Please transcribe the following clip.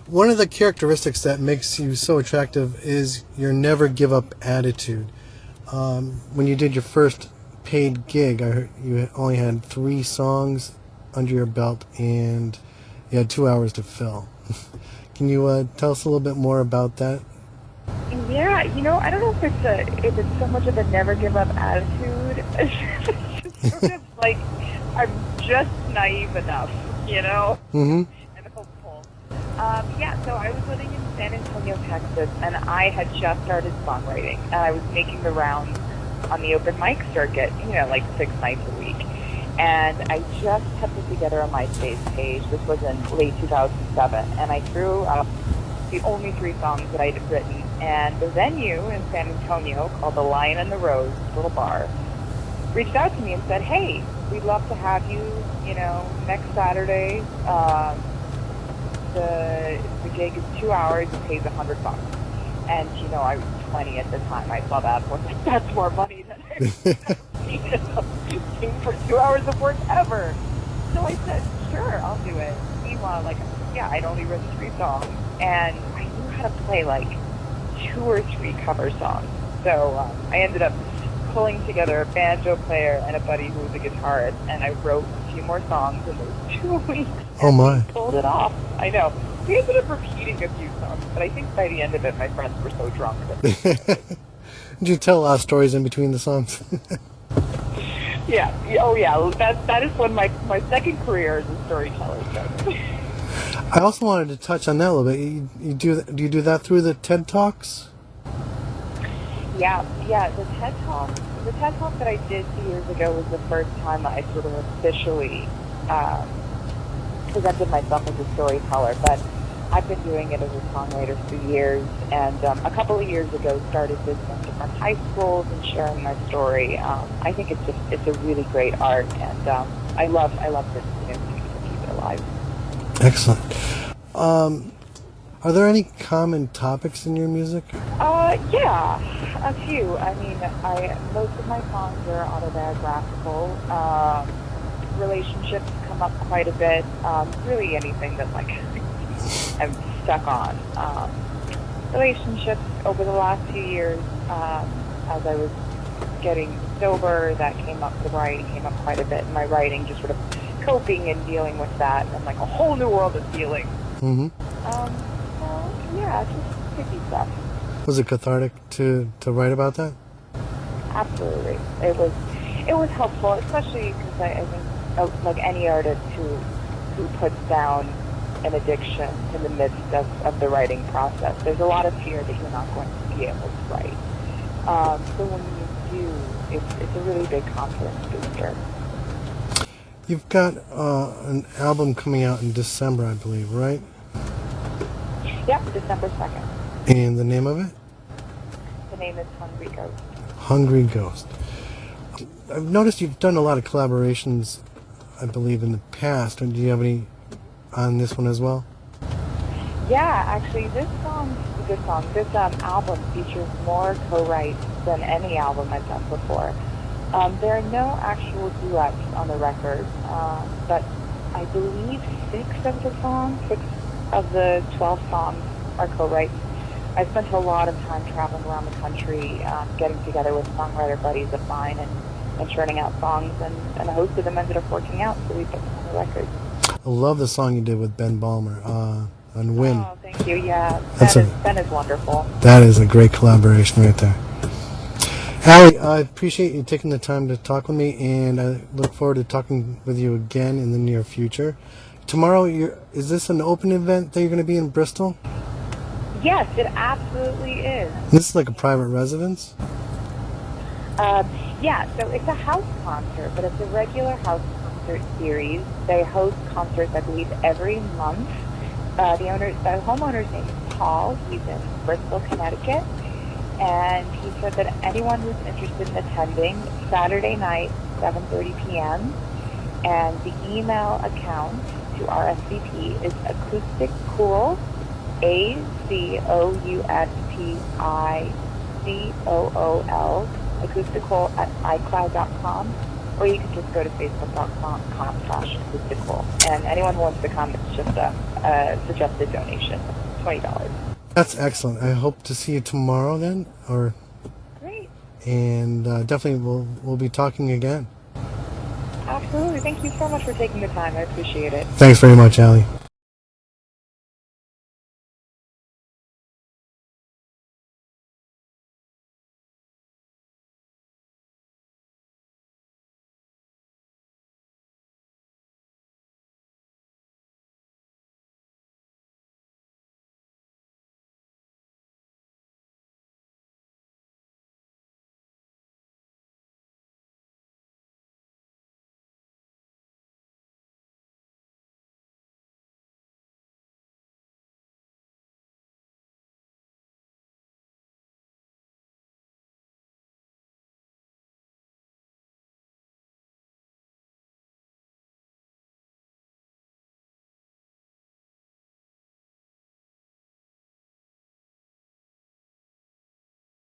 One of the characteristics that makes you so attractive is your never give up attitude. When you did your first paid gig, I heard you only had 3 songs under your belt and you had 2 hours to fill. Can you tell us a little bit more about that? Yeah, I don't know if it's so much of a never give up attitude. It's just sort of like I'm just naive enough, Mm-hmm. and hopeful. So I was living in San Antonio, Texas, and I had just started songwriting, and I was making the rounds on the open mic circuit, like 6 nights a week. And I just had put together a MySpace page. This was in late 2007, and I threw up the only 3 songs that I had written. And the venue in San Antonio, called the Lion and the Rose, little bar, reached out to me and said, "Hey, we'd love to have you, next Saturday. The gig is 2 hours. It pays $100." And I was 20 at the time. I saw that. I was like, that's more money than I've seen for 2 hours of work ever. So I said, sure, I'll do it. Meanwhile, I'd only written 3 songs, and I knew how to play 2 or 3 cover songs. So I ended up pulling together a banjo player and a buddy who was a guitarist, and I wrote a few more songs in those 2 weeks. Oh my! Pulled it off. I know. We ended up repeating a few songs, but I think by the end of it, my friends were so drunk that. Did you tell a lot of stories in between the songs? Yeah. Oh, yeah. That is when my second career as a storyteller started. I also wanted to touch on that a little bit. Do you do that through the TED Talks? Yeah. The TED Talk that I did 2 years ago was the first time I sort of officially presented myself as a storyteller, but I've been doing it as a songwriter for years, and a couple of years ago started visiting different high schools and sharing my story. I think it's a really great art, and I love this music to keep it alive. Excellent. Are there any common topics in your music? Yeah, a few. I mean, most of my songs are autobiographical. Relationships come up quite a bit. Really anything that I'm stuck on. Relationships over the last few years, as I was getting sober, that sobriety came up quite a bit in my writing, just sort of coping and dealing with that, and a whole new world of feelings. Mm-hmm. Yeah, just picky stuff. Was it cathartic to write about that? Absolutely. It was helpful, especially because I think, like any artist who puts down an addiction in the midst of the writing process, there's a lot of fear that you're not going to be able to write. So when you do, it's a really big confidence booster. You've got an album coming out in December, I believe, right? Yep, December 2nd. And the name of it? The name is Hungry Ghost. Hungry Ghost. I've noticed you've done a lot of collaborations, I believe, in the past. Do you have any on this one as well? Yeah, actually, this album features more co-writes than any album I've done before. There are no actual duets on the record, but I believe 6 of the 12 songs are co-writes. I spent a lot of time traveling around the country, getting together with songwriter buddies of mine and churning out songs, and a host of them ended up working out, so we put them on the record. I love the song you did with Ben Balmer on Win. Oh, thank you. Yeah, Ben is wonderful. That is a great collaboration right there. Aly, I appreciate you taking the time to talk with me, and I look forward to talking with you again in the near future. Tomorrow, is this an open event that you're going to be in Bristol? Yes, it absolutely is. This is like a private residence? Yeah, so it's a house concert, but it's a regular house concert series. They host concerts, I believe, every month. The homeowner's name is Paul. He's in Bristol, Connecticut. And he said that anyone who's interested in attending, Saturday night, 7:30 p.m., and the email account to RSVP is acousticcool, ACOUSTICOOL, acousticool @icloud.com. or you can just go to facebook.com/mystical. And anyone who wants to come, it's just a suggested donation, $20. That's excellent. I hope to see you tomorrow then, Great. and definitely we'll be talking again. Absolutely. Thank you so much for taking the time. I appreciate it. Thanks very much, Aly.